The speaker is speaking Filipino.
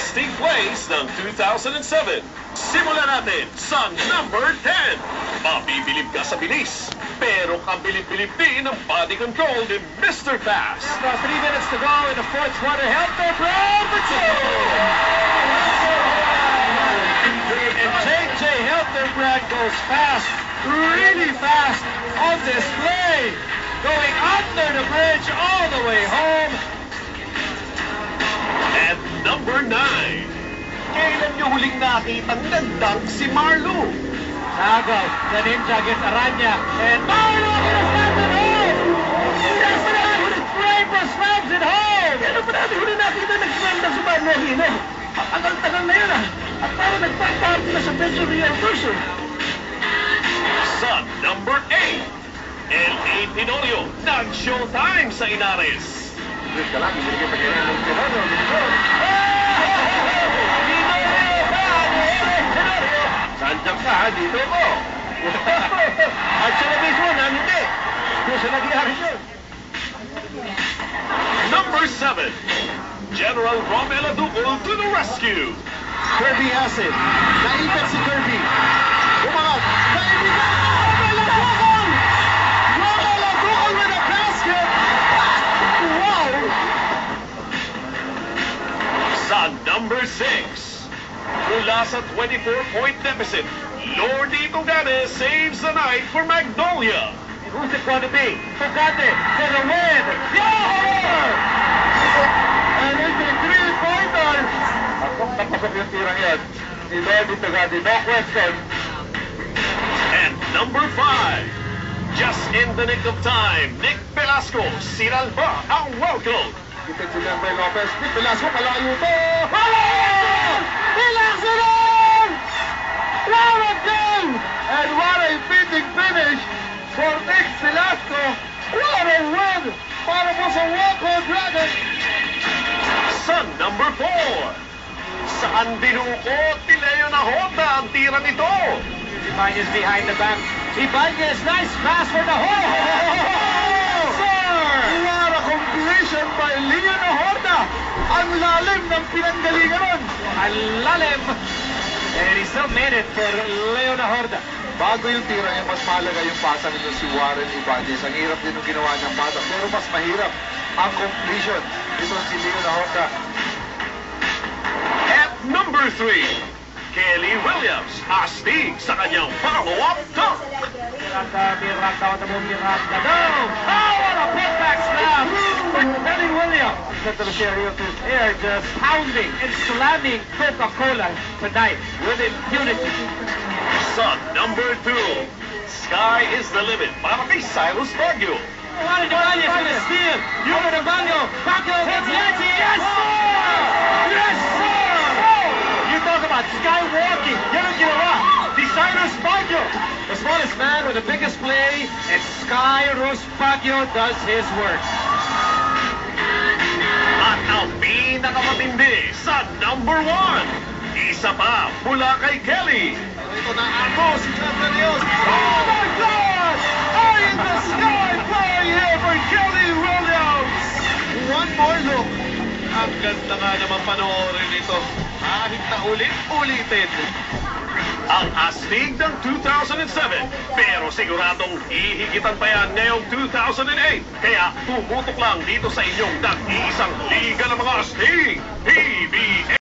Astig Plays ng 2007. Simulan natin sa number 10. Mabibilib ka sa bilis, pero kabilib-bilib din ang body control ni Mr. Fast. 3 minutes to go in the fourth quarter. Help their brand for two! And JJ Hildebrand goes fast, really fast on this play. Going under the bridge all the way home. At number 9. Kailan niyo huling nakitang gandang si Marlo? Nago, the ninja gets Aranya, and Marlo gets it home! Yes, Rainbow slams it home! Ano pa natin huli nakita nag-swelda sa Marlo Aquino? Tagal-tagal na yun At parang nagpaparte na sa Benjo Real Version. Sa number 8. L.A. Tenorio, nag-showtime sa Inares. Wait ka lang, hindi ka pagkain ng Tenorio. Sanjak ka, dito mo. At siya mismo, hindi. Doon siya nagyari yun. Number 7. General Romel Adukol to the rescue. Kirby has it. Naipit si Kirby. Umangat. Naibigan! Romel Adukol with a basket! Wow! Sa number 6. Mula sa 24-point deficit, Lordy Tugane saves the night for Magnolia. Who's it going to be? Tugane for the win! Yeah! And it's a three-pointer! Napasok yung tirang yan. Ni Lordy Tugane, no question. And number 5. Just in the nick of time, Nick Velasco sinalba ang welcome. Ipit si Lembre Lopez. Nick Velasco, kalayo to! Velasco down! What a game! And what a fitting finish for Nick Velasco! What a win! Para po sa Waco Dragon! Sa number 4. Saan dinukot ni Leo Nahota ang tira nito? Ibanez behind the back. Ibanez, nice pass for the hole! Sir! What a completion by Leon Horta! Ang lalim ng pinanggalingan nun! Ang lalim! And he still made it for Leo Horta. Bago yung tira niya, mas mahalaga yung pasa nito si Warren Ibanez. Ang hirap din yung ginawa niyang pasa, pero mas mahirap ang completion nito si Leon Horta. At number 3. Kelly Williams, astig sa kanyang follow-up dunk. Miranda on the move, Miranda. No! Oh, what a putback slam! Kelly Williams set to the stereo to his air, just pounding and slamming Coca-Cola tonight with impunity. Sa number 2. Sky is the limit para kay Cyrus Baguio. Juan Ibanez with a steal. Over to Baguio. Baguio gets it. Yes, sir! Yes, sir! You talk about skywalking. Yan ang ginawa ni Cyrus Baguio. The smallest man with the biggest play, and Cyrus Baguio does his work. At ang pinakamatindi sa number 1. Isa pa mula kay Kelly. Ito na ako, si Natanios. Oh my God! Eye in the sky play here for Kelly Williams! One more look. Ang ganda nga naman panoorin ito. Kahit na ulit-ulitin. Ang astig ng 2007, pero siguradong hihigitan pa yan ngayong 2008. Kaya tumutok lang dito sa inyong nag-iisang liga ng mga astig, PBA.